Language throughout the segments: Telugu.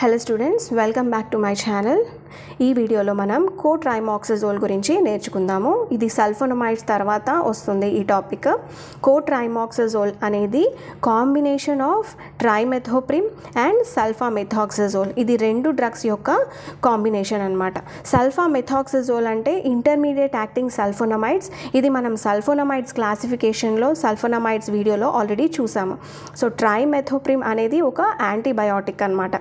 Hello students, welcome back to my channel. ఈ వీడియోలో మనం కోట్రైమాక్సజోల్ గురించి నేర్చుకుందాము. ఇది సల్ఫోనమైడ్స్ తర్వాత వస్తుంది ఈ టాపిక్. కోట్రైమాక్సజోల్ అనేది కాంబినేషన్ ఆఫ్ ట్రైమెథోప్రిమ్ అండ్ సల్ఫామెథాక్సజోల్. ఇది రెండు డ్రగ్స్ యొక్క కాంబినేషన్ అన్నమాట. సల్ఫామెథాక్సజోల్ అంటే ఇంటర్మీడియట్ యాక్టింగ్ సల్ఫోనమైడ్స్. ఇది మనం సల్ఫోనమైడ్స్ క్లాసిఫికేషన్లో సల్ఫోనమైడ్స్ వీడియోలో ఆల్రెడీ చూసాము. సో ట్రైమెథోప్రిమ్ అనేది ఒక యాంటీబయాటిక్ అన్నమాట.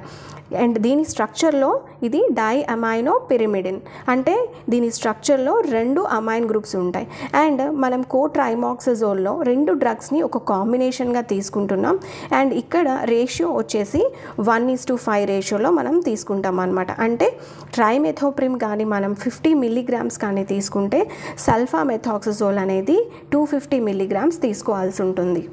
అండ్ దీని స్ట్రక్చర్లో ఇది డైఅమైనో పిరిమిడిన్, అంటే దీని స్ట్రక్చర్లో రెండు అమైన్ గ్రూప్స్ ఉంటాయి. అండ్ మనం కోట్రైమాక్సజోల్లో రెండు డ్రగ్స్ని ఒక కాంబినేషన్గా తీసుకుంటున్నాం. అండ్ ఇక్కడ రేషియో వచ్చేసి 1:5 రేషియోలో మనం తీసుకుంటాం అనమాట. అంటే ట్రైమెథోప్రిమ్ కానీ మనం 50 మిల్లీగ్రామ్స్ కానీ తీసుకుంటే సల్ఫామెథాక్సజోల్ అనేది 250 మిల్లీగ్రామ్స్ తీసుకోవాల్సి ఉంటుంది.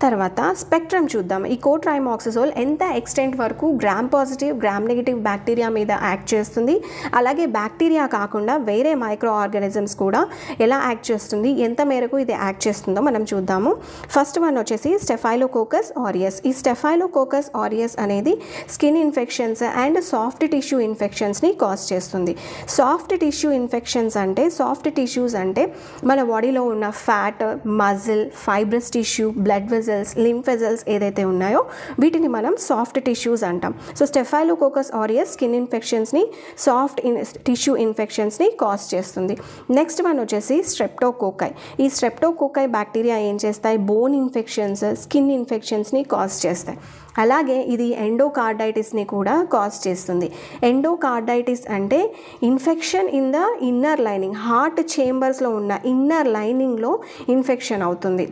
తర్వాత స్పెక్ట్రమ్ చూద్దాం. ఈ కోట్రైమాక్సజోల్ ఎంత ఎక్స్టెంట్ వరకు gram positive gram negative bacteria మీద యాక్ట్ చేస్తుంది, అలాగే బ్యాక్టీరియా కాకుండా వేరే మైక్రో ఆర్గానిజమ్స్ కూడా ఎలా యాక్ట్ చేస్తుంది, ఎంత మేరకు ఇది యాక్ట్ చేస్తుందో మనం చూద్దాము. ఫస్ట్ వన్ వచ్చేసి స్టెఫైలోకోకస్ ఆరియస్. ఈ స్టెఫైలోకోకస్ ఆరియస్ అనేది skin infections and soft tissue ఇన్ఫెక్షన్స్ని కాజ్ చేస్తుంది. సాఫ్ట్ టిష్యూ ఇన్ఫెక్షన్స్ అంటే సాఫ్ట్ టిష్యూస్ అంటే మన బాడీలో ఉన్న fat, muscle, fibrous tissue, blood vessels, lymph vessels ఏదైతే ఉన్నాయో వీటిని మనం సాఫ్ట్ టిష్యూస్ అంటాం. సో స్టెఫైలోకోకస్ ఆరియస్ స్కిన్ ఇన్ఫెక్షన్స్ని, సాఫ్ట్ టిష్యూ ఇన్ఫెక్షన్స్ని కాజ్ చేస్తుంది. నెక్స్ట్ వన్ వచ్చేసి స్ట్రెప్టోకోకై. ఈ స్ట్రెప్టోకోకై బ్యాక్టీరియా ఏం చేస్తాయి, బోన్ ఇన్ఫెక్షన్స్, స్కిన్ ఇన్ఫెక్షన్స్ని కాజ్ చేస్తాయి. అలాగే ఇది ఎండోకార్డైటిస్ని కూడా కాజ్ చేస్తుంది. ఎండోకార్డైటిస్ అంటే infection in the inner lining, heart చేంబర్స్లో ఉన్న ఇన్నర్ లైనింగ్లో ఇన్ఫెక్షన్ అవుతుంది.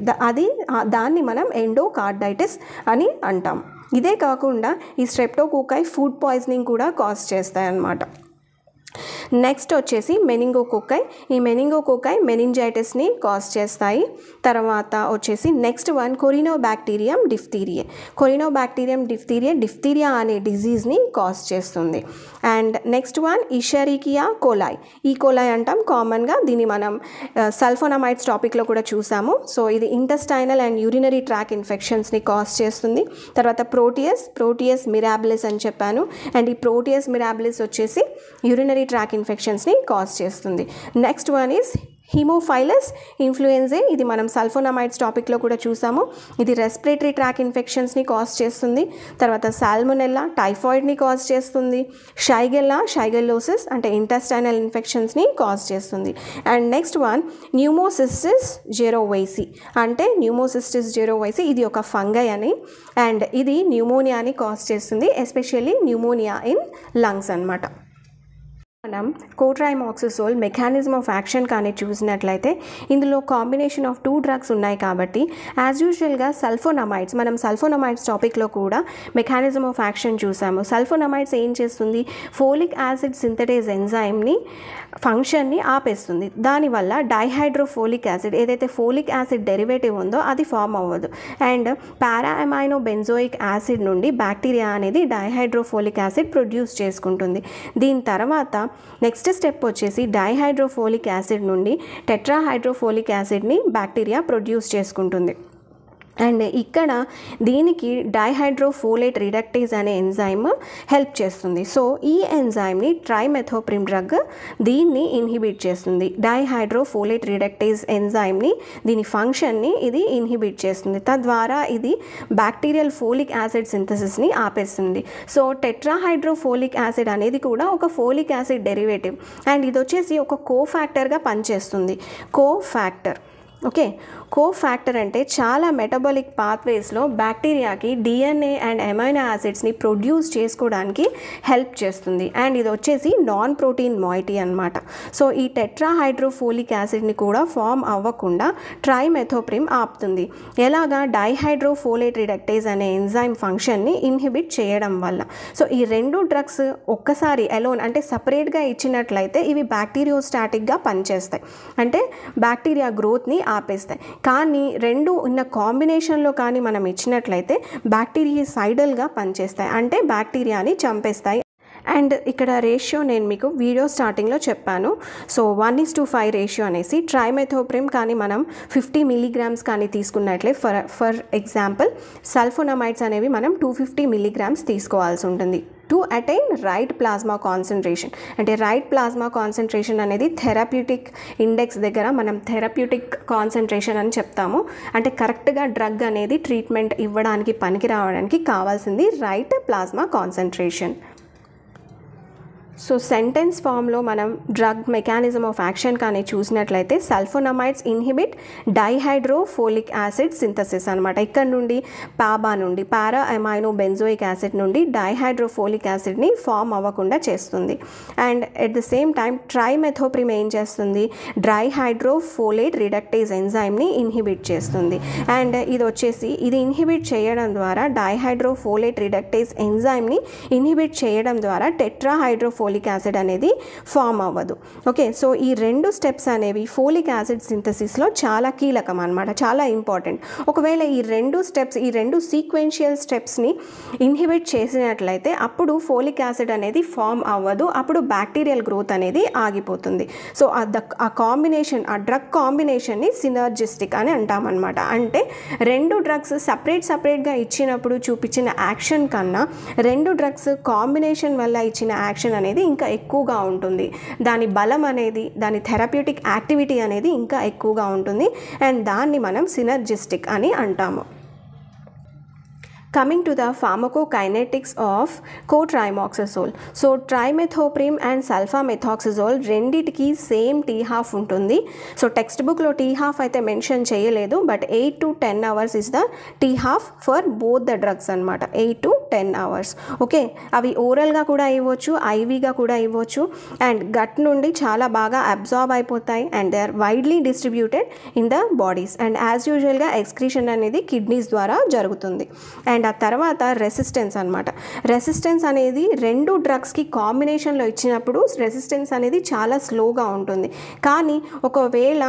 దాన్ని మనం ఎండోకార్డైటిస్ అని అంటాం. ఇదే కాకుండా ఈ స్ట్రెప్టోకోకై ఫుడ్ పాయిజనింగ్ కూడా కాజ్ చేస్తాయన్నమాట. నెక్స్ట్ వచ్చేసి మెనింగోకోకై. ఈ మెనింగోకోకై మెనింజైటిస్ని కాజ్ చేస్తాయి. తర్వాత వచ్చేసి next one corynebacterium diphtheriae. Corynebacterium diphtheria అనే డిజీజ్ని కాజ్ చేస్తుంది. And next one escherichia coli. ఈ కోలాయ్ అంటాం కామన్గా. దీన్ని మనం సల్ఫోనమైడ్స్ టాపిక్లో కూడా చూసాము. సో ఇది ఇంటెస్టైనల్ అండ్ యూరినరీ ట్రాక్ ఇన్ఫెక్షన్స్ని కాజ్ చేస్తుంది. తర్వాత ప్రోటియస్ మిరాబిలిస్ అని చెప్పాను. అండ్ ఈ ప్రోటియస్ మిరాబిలిస్ వచ్చేసి యూరినరీ ట్రాక్ ఇన్ఫెక్షన్స్ని కాజ్ చేస్తుంది. Next one is haemophilus influenzae. ఇది మనం సల్ఫోనమైడ్స్ టాపిక్లో కూడా చూసాము. ఇది రెస్పిరేటరీ ట్రాక్ ఇన్ఫెక్షన్స్ని కాజ్ చేస్తుంది. తర్వాత సాల్మొనెల్లా టైఫాయిడ్ని కాజ్ చేస్తుంది. షైగెల్లోసిస్ అంటే ఇంటెస్టైనల్ ఇన్ఫెక్షన్స్ని కాజ్ చేస్తుంది. And next one pneumocystis jirovecii. అంటే న్యూమోసిస్టిస్ జెరోవైసి ఇది ఒక ఫంగై అని, అండ్ ఇది న్యూమోనియాని కాజ్ చేస్తుంది, ఎస్పెషల్లీ న్యూమోనియా ఇన్ లంగ్స్ అన్నమాట. మనం కోట్రైమాక్సజోల్ మెకానిజం ఆఫ్ యాక్షన్ కానీ చూసినట్లయితే ఇందులో కాంబినేషన్ ఆఫ్ 2 డ్రగ్స్ ఉన్నాయి కాబట్టి యాజ్ యూజువల్గా సల్ఫోనమైడ్స్, మనం సల్ఫోనమైడ్స్ టాపిక్లో కూడా మెకానిజం ఆఫ్ యాక్షన్ చూసాము. సల్ఫోనమైడ్స్ ఏం చేస్తుంది, ఫోలిక్ యాసిడ్ సింథటేజ్ ఎంజైమ్ని ఫంక్షన్ని ఆపేస్తుంది. దానివల్ల డైహైడ్రోఫోలిక్ యాసిడ్, ఏదైతే ఫోలిక్ యాసిడ్ డెరివేటివ్ ఉందో అది ఫామ్ అవ్వదు. అండ్ పారాఅమైనో బెంజోయిక్ యాసిడ్ నుండి బ్యాక్టీరియా అనేది డైహైడ్రోఫోలిక్ యాసిడ్ ప్రొడ్యూస్ చేసుకుంటుంది. దీని తర్వాత నెక్స్ట్ స్టెప్ వచ్చేసి డైహైడ్రోఫోలిక్ యాసిడ్ నుండి టెట్రాహైడ్రోఫోలిక్ యాసిడ్ని బ్యాక్టీరియా ప్రొడ్యూస్ చేసుకుంటుంది. అండ్ ఇక్కడ దీనికి డైహైడ్రోఫోలేట్ రిడక్టేజ్ అనే ఎంజైమ్ హెల్ప్ చేస్తుంది. సో ఈ ఎంజైమ్ని ట్రైమెథోప్రిమ్ డ్రగ్ దీన్ని ఇన్హిబిట్ చేస్తుంది. డైహైడ్రోఫోలేట్ రిడక్టేజ్ ఎంజైమ్ని, దీని ఫంక్షన్ని ఇది ఇన్హిబిట్ చేస్తుంది. తద్వారా ఇది బ్యాక్టీరియల్ ఫోలిక్ యాసిడ్ సింథసిస్ని ఆపేస్తుంది. సో టెట్రాహైడ్రోఫోలిక్ యాసిడ్ అనేది కూడా ఒక ఫోలిక్ యాసిడ్ డెరివేటివ్, అండ్ ఇది వచ్చేసి ఒక కోఫాక్టర్గా పనిచేస్తుంది. కోఫాక్టర్ అంటే చాలా మెటబాలిక్ పాత్వేస్లో బ్యాక్టీరియాకి డిఎన్ఏ అండ్ అమైనో యాసిడ్స్ని ప్రొడ్యూస్ చేసుకోవడానికి హెల్ప్ చేస్తుంది. అండ్ ఇది వచ్చేసి నాన్ ప్రోటీన్ మాయిటీ అనమాట. సో ఈ టెట్రాహైడ్రోఫోలిక్ యాసిడ్ని కూడా ఫామ్ అవ్వకుండా ట్రైమెథోప్రిమ్ ఆపుతుంది. ఎలాగా, డైహైడ్రోఫోలేట్ రిడక్టేజ్ అనే ఎంజైమ్ ఫంక్షన్ని ఇన్హిబిట్ చేయడం వల్ల. సో ఈ రెండు డ్రగ్స్ ఒక్కసారి అలోన్ అంటే సపరేట్గా ఇచ్చినట్లయితే ఇవి బ్యాక్టీరియోస్టాటిక్గా పనిచేస్తాయి, అంటే బ్యాక్టీరియా గ్రోత్ని ఆపేస్తాయి. కానీ రెండు ఉన్న కాంబినేషన్లో కానీ మనం ఇచ్చినట్లయితే బ్యాక్టీరియాసైడల్గా పనిచేస్తాయి, అంటే బ్యాక్టీరియాని చంపేస్తాయి. అండ్ ఇక్కడ రేషియో నేను మీకు వీడియో స్టార్టింగ్లో చెప్పాను. సో 1:5 రేషియో అనేసి ట్రైమెథోప్రిమ్ కానీ మనం 50 మిల్లీగ్రామ్స్ కానీ తీసుకున్నట్లే ఫర్ ఎగ్జాంపుల్ సల్ఫోనమైడ్స్ అనేవి మనం 250 మిల్లీగ్రామ్స్ తీసుకోవాల్సి ఉంటుంది to attain right plasma concentration. అంటే రైట్ ప్లాస్మా కాన్సన్ట్రేషన్ అనేది థెరప్యూటిక్ ఇండెక్స్ దగ్గర మనం థెరప్యూటిక్ కాన్సన్ట్రేషన్ అని చెప్తాము. అంటే కరెక్ట్గా డ్రగ్ అనేది ట్రీట్మెంట్ ఇవ్వడానికి పనికి రావడానికి కావాల్సింది right plasma concentration. So sentence ఫామ్లో మనం డ్రగ్ మెకానిజం ఆఫ్ యాక్షన్ కానీ చూసినట్లయితే సల్ఫోనమైడ్స్ ఇన్హిబిట్ డైహైడ్రోఫోలిక్ యాసిడ్ సింథసిస్ అనమాట. ఇక్కడ నుండి పాబా నుండి పారా అమైనో బెంజోయిక్ యాసిడ్ నుండి డైహైడ్రోఫోలిక్ యాసిడ్ని ఫామ్ అవ్వకుండా చేస్తుంది. And at the same time trimethoprim ఏం చేస్తుంది, డైహైడ్రోఫోలేట్ రిడక్టేజ్ ఎంజైమ్ని ఇన్హిబిట్ చేస్తుంది. అండ్ ఇది ఇన్హిబిట్ చేయడం ద్వారా డైహైడ్రోఫోలేట్ రిడక్టేజ్ ఎంజైమ్ని ఇన్హిబిట్ చేయడం ద్వారా టెట్రాహైడ్రోఫోలిక్ యాసిడ్ అనేది ఫామ్ అవ్వదు. ఓకే, సో ఈ 2 స్టెప్స్ అనేవి ఫోలిక్ యాసిడ్ సింథసిస్లో చాలా కీలకం అనమాట, చాలా ఇంపార్టెంట్. ఒకవేళ ఈ 2 సీక్వెన్షియల్ స్టెప్స్ని ఇన్హిబిట్ చేసినట్లయితే అప్పుడు ఫోలిక్ యాసిడ్ అనేది ఫామ్ అవ్వదు, అప్పుడు బ్యాక్టీరియల్ గ్రోత్ అనేది ఆగిపోతుంది. సో ఆ కాంబినేషన్, ఆ డ్రగ్ కాంబినేషన్ని సినర్జిస్టిక్ అని అంటామన్నమాట. అంటే 2 డ్రగ్స్ సపరేట్గా ఇచ్చినప్పుడు చూపించిన యాక్షన్ కన్నా 2 డ్రగ్స్ కాంబినేషన్ వల్ల ఇచ్చిన యాక్షన్ అనేది ఇంకా ఎక్కువగా ఉంటుంది. దాని బలం అనేది, దాని థెరప్యూటిక్ యాక్టివిటీ అనేది ఇంకా ఎక్కువగా ఉంటుంది. అండ్ దాన్ని మనం సినర్జిస్టిక్ అని అంటాము. Coming to the pharmacokinetics of cotrimoxazole. So trimethoprim and sulfamethoxazole రెండిటికి సేమ్ T-half ఉంటుంది. సో టెక్స్ట్ బుక్లో T-half అయితే మెన్షన్ చేయలేదు, but 8 to 10 hours is the T-half for both the drugs అనమాట. 8 to 10 hours. ఓకే, అవి ఓరల్గా కూడా ఇవ్వచ్చు, ఐవీగా కూడా ఇవ్వచ్చు. అండ్ గట్ నుండి చాలా బాగా అబ్జార్బ్ అయిపోతాయి and they are widely distributed in the bodies. And as యూజువల్గా ఎక్స్క్రీషన్ అనేది కిడ్నీస్ ద్వారా జరుగుతుంది. అండ్ ఆ తర్వాత రెసిస్టెన్స్ అనమాట. రెసిస్టెన్స్ అనేది 2 డ్రగ్స్కి కాంబినేషన్లో ఇచ్చినప్పుడు రెసిస్టెన్స్ అనేది చాలా స్లోగా ఉంటుంది. కానీ ఒకవేళ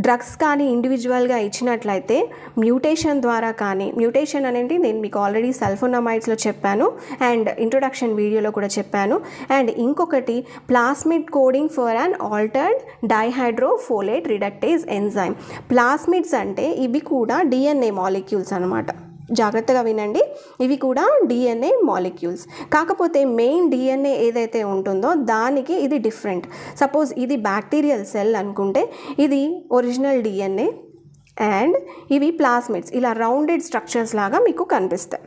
డ్రగ్స్ కానీ ఇండివిజువల్గా ఇచ్చినట్లయితే మ్యూటేషన్ ద్వారా కానీ, మ్యూటేషన్ అనేది నేను మీకు ఆల్రెడీ సల్ఫోనమైడ్స్లో చెప్పాను అండ్ ఇంట్రొడక్షన్ వీడియోలో కూడా చెప్పాను. అండ్ ఇంకొకటి plasmid coding for an altered dihydrofolate reductase enzyme. Plasmids అంటే ఇవి కూడా డిఎన్ఏ మాలిక్యూల్స్ అనమాట. జాగ్రత్తగా వినండి, ఇవి కూడా డిఎన్ఏ మాలిక్యూల్స్. కాకపోతే మెయిన్ డిఎన్ఏ ఏదైతే ఉంటుందో దానికి ఇది డిఫరెంట్. సపోజ్ ఇది బ్యాక్టీరియల్ సెల్ అనుకుంటే ఇది ఒరిజినల్ డిఎన్ఏ అండ్ ఇవి ప్లాస్మిడ్స్, ఇలా రౌండెడ్ స్ట్రక్చర్స్ లాగా మీకు కనిపిస్తాయి.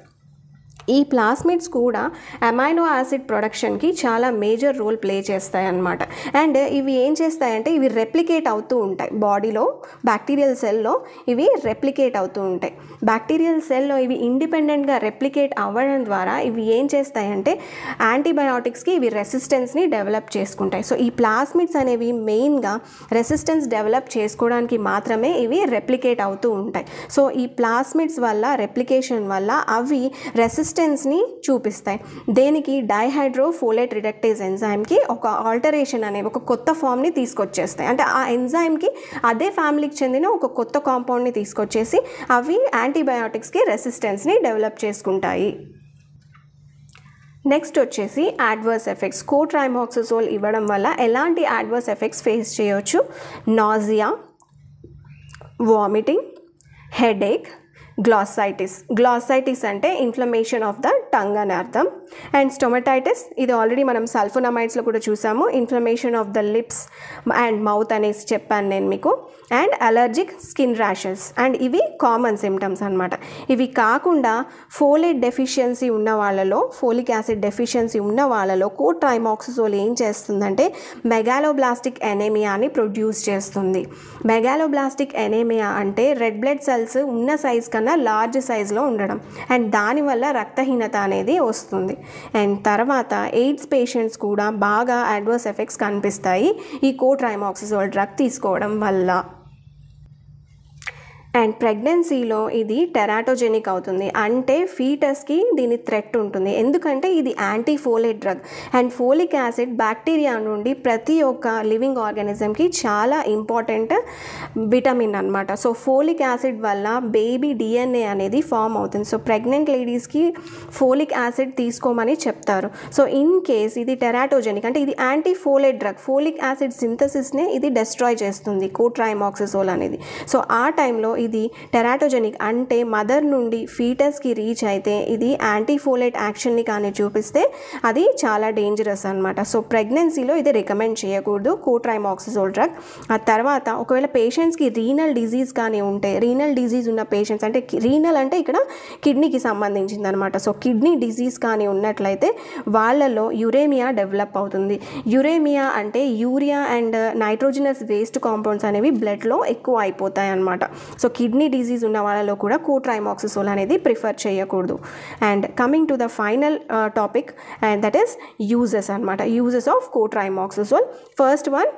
ఈ ప్లాస్మిడ్స్ కూడా అమైనో యాసిడ్ ప్రొడక్షన్కి చాలా మేజర్ రోల్ ప్లే చేస్తాయి అన్నమాట. అండ్ ఇవి ఏం చేస్తాయంటే ఇవి రెప్లికేట్ అవుతూ ఉంటాయి బాడీలో, బ్యాక్టీరియల్ సెల్లో ఇవి రెప్లికేట్ అవుతూ ఉంటాయి. బ్యాక్టీరియల్ సెల్లో ఇవి ఇండిపెండెంట్గా రెప్లికేట్ అవ్వడం ద్వారా ఇవి ఏం చేస్తాయంటే యాంటీబయాటిక్స్కి ఇవి రెసిస్టెన్స్ని డెవలప్ చేసుకుంటాయి. సో ఈ ప్లాస్మిడ్స్ అనేవి మెయిన్గా రెసిస్టెన్స్ డెవలప్ చేసుకోవడానికి మాత్రమే ఇవి రెప్లికేట్ అవుతూ ఉంటాయి. సో ఈ ప్లాస్మిడ్స్ వల్ల, రెప్లికేషన్ వల్ల అవి రెసిస్టెన్స్ని చూపిస్తాయి. దేనికి, డైహైడ్రోఫోలేట్ రిడక్టేజ్ ఎంజైమ్కి ఒక ఆల్టరేషన్ అనేవి, ఒక కొత్త ఫామ్ని తీసుకొచ్చేస్తాయి. అంటే ఆ ఎంజైమ్కి అదే ఫ్యామిలీకి చెందిన ఒక కొత్త కాంపౌండ్ని తీసుకొచ్చేసి అవి యాంటీబయాటిక్స్కి రెసిస్టెన్స్ని డెవలప్ చేసుకుంటాయి. నెక్స్ట్ వచ్చేసి అడ్వర్స్ ఎఫెక్ట్స్. కోట్రైమాక్సజోల్ ఇవ్వడం వల్ల ఎలాంటి అడ్వర్స్ ఎఫెక్ట్స్ ఫేస్ చేయొచ్చు? నాజియా, వామిటింగ్, హెడేక్, గ్లాసైటిస్ అంటే ఇన్ఫ్లమేషన్ ఆఫ్ ద టంగ్ అని అర్థం. అండ్ స్టొమటైటిస్, ఇది ఆల్రెడీ మనం సల్ఫోనమైడ్స్లో కూడా చూసాము, inflammation of the lips and mouth అనేసి చెప్పాను నేను మీకు. And allergic skin rashes, and ఇవి కామన్ సిమ్టమ్స్ అనమాట. ఇవి కాకుండా ఫోలేట్ డెఫిషియన్సీ ఉన్న వాళ్ళలో, ఫోలిక్ యాసిడ్ డెఫిషియన్సీ ఉన్న వాళ్ళలో కోట్రైమాక్సజోల్ ఏం చేస్తుందంటే మెగాలోబ్లాస్టిక్ ఎనేమియాని ప్రొడ్యూస్ చేస్తుంది. మెగాలోబ్లాస్టిక్ ఎనేమియా అంటే రెడ్ బ్లడ్ సెల్స్ ఉన్న సైజ్ కన్నా లార్జ్ సైజ్లో ఉండడం, అండ్ దానివల్ల రక్తహీనత అనేది వస్తుంది. అండ్ తర్వాత ఎయిడ్స్ పేషెంట్స్ కూడా బాగా అడ్వర్స్ ఎఫెక్ట్స్ కనిపిస్తాయి ఈ కోట్రైమాక్సజోల్ డ్రగ్ తీసుకోవడం వల్ల. అండ్ ప్రెగ్నెన్సీలో ఇది టెరాటోజెనిక్ అవుతుంది, అంటే ఫీటస్కి దీని థ్రెట్ ఉంటుంది. ఎందుకంటే ఇది antifolate drug and folic acid bacteria నుండి ప్రతి ఒక్క లివింగ్ ఆర్గానిజంకి చాలా ఇంపార్టెంట్ విటమిన్ అనమాట. సో ఫోలిక్ యాసిడ్ వల్ల బేబీ డిఎన్ఏ అనేది ఫామ్ అవుతుంది. సో ప్రెగ్నెంట్ లేడీస్కి ఫోలిక్ యాసిడ్ తీసుకోమని చెప్తారు. సో ఇన్ కేస్ ఇది టెరాటోజెనిక్ అంటే ఇది యాంటీఫోలేట్ డ్రగ్, ఫోలిక్ యాసిడ్ సింథసిస్నే ఇది డెస్ట్రాయ్ చేస్తుంది కోట్రైమాక్సిజోల్ అనేది. సో ఆ టైంలో ఇది టెరాటోజెనిక్ అంటే మదర్ నుండి ఫీటస్కి రీచ్ అయితే ఇది యాంటీఫోలేట్ యాక్షన్ని కానీ చూపిస్తే అది చాలా డేంజరస్ అనమాట. సో ప్రెగ్నెన్సీలో ఇది రికమెండ్ చేయకూడదు కోట్రైమాక్సిజోల్ డ్రగ్. ఆ తర్వాత ఒకవేళ పేషెంట్స్కి రీనల్ డిజీజ్ కానీ ఉంటే, రీనల్ డిజీజ్ ఉన్న పేషెంట్స్ అంటే రీనల్ అంటే ఇక్కడ కిడ్నీకి సంబంధించింది అనమాట. సో కిడ్నీ డిజీజ్ కానీ ఉన్నట్లయితే వాళ్ళలో యురేమియా డెవలప్ అవుతుంది. యురేమియా అంటే urea and nitrogenous waste compounds అనేవి బ్లడ్లో ఎక్కువ అయిపోతాయి అన్నమాట. సో కిడ్నీ డిజీజ్ ఉన్న వాళ్ళలో కూడా కోట్రైమాక్సిజోల్ అనేది ప్రిఫర్ చేయకూడదు. And coming to the final topic and that is uses అనమాట. Uses of cotrimoxazole. First one,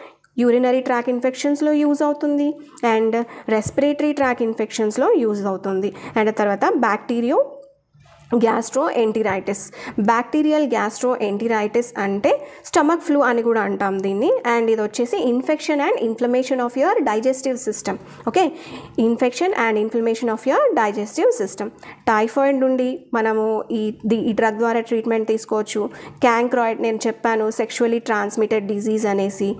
urinary tract ఇన్ఫెక్షన్స్లో యూజ్ అవుతుంది అండ్ రెస్పిరేటరీ ట్రాక్ ఇన్ఫెక్షన్స్లో యూజ్ అవుతుంది. అండ్ తర్వాత బ్యాక్టీరియో గ్యాస్ట్రోఎంటెరైటిస్. బ్యాక్టీరియల్ గ్యాస్ట్రోఎంటెరైటిస్ అంటే స్టమక్ ఫ్లూ అని కూడా అంటాం దీన్ని. అండ్ ఇది వచ్చేసి infection and inflammation of your digestive system. Okay, infection and inflammation of your digestive system. Typhoid నుండి మనము ఈ డ్రగ్ ద్వారా ట్రీట్మెంట్ తీసుకోవచ్చు. క్యాంక్రాయిడ్ నేను చెప్పాను, సెక్షువల్లీ ట్రాన్స్మిటెడ్ డిజీజ్ అనేసి.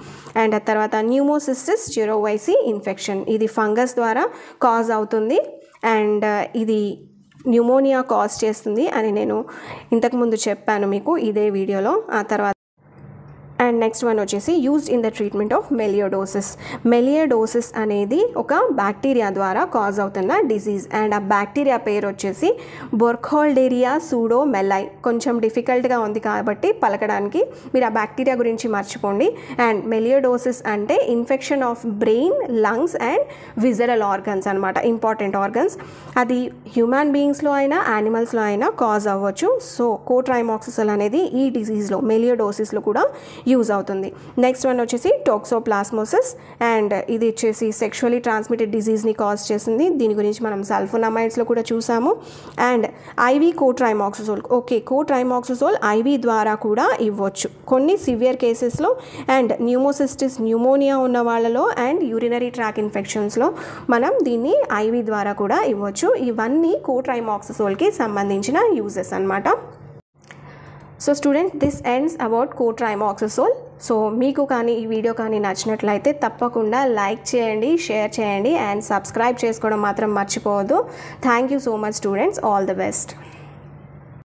అండ్ ఆ తర్వాత న్యూమోసిస్టిస్ జిరోవైసీ ఇన్ఫెక్షన్, ఇది ఫంగస్ ద్వారా కాజ్ అవుతుంది అండ్ ఇది న్యూమోనియా కాజ్ చేస్తుంది అని నేను ఇంతకుముందు చెప్పాను మీకు ఇదే వీడియోలో. ఆ తర్వాత అండ్ నెక్స్ట్ వన్ వచ్చేసి used in the treatment of melioidosis. Melioidosis అనేది ఒక బ్యాక్టీరియా ద్వారా కాజ్ అవుతున్న డిజీజ్ అండ్ ఆ బ్యాక్టీరియా పేరు వచ్చేసి బొర్ఖోల్డేరియా సూడోమెల్లై. కొంచెం డిఫికల్ట్గా ఉంది కాబట్టి పలకడానికి, మీరు ఆ బ్యాక్టీరియా గురించి మర్చిపోండి. అండ్ మెలియోడోసిస్ అంటే infection of brain, lungs and visceral organs అనమాట, ఇంపార్టెంట్ ఆర్గన్స్. అది హ్యూమన్ బీయింగ్స్లో అయినా యానిమల్స్లో అయినా కాజ్ అవ్వచ్చు. సో కోట్రైమాక్సిజోల్ అనేది ఈ డిజీజ్లో మెలియోడోసిస్లో కూడా యూజ్ అవుతుంది. నెక్స్ట్ వన్ వచ్చేసి టోక్సోప్లాస్మోసిస్ అండ్ ఇది వచ్చేసి సెక్షువల్లీ ట్రాన్స్మిటెడ్ డిజీజ్ని కాజ్ చేస్తుంది. దీని గురించి మనం సల్ఫోనమైడ్స్లో కూడా చూసాము. And IV cotrimoxazole. Okay, cotrimoxazole IV ద్వారా కూడా ఇవ్వచ్చు కొన్ని సివియర్ కేసెస్లో. అండ్ న్యూమోసిస్టిస్ న్యూమోనియా ఉన్న వాళ్ళలో అండ్ యూరినరీ ట్రాక్ ఇన్ఫెక్షన్స్లో మనం దీన్ని ఐవీ ద్వారా కూడా ఇవ్వచ్చు. ఇవన్నీ కోట్రైమాక్సిజోల్కి సంబంధించిన యూజెస్ అన్నమాట. So students, this ends about cotrimoxazole. So మీకు కానీ ఈ వీడియో కానీ నచ్చినట్లయితే తప్పకుండా లైక్ చేయండి, షేర్ చేయండి అండ్ సబ్స్క్రైబ్ చేసుకోవడం మాత్రం మర్చిపోవద్దు. Thank you so much students. All the best.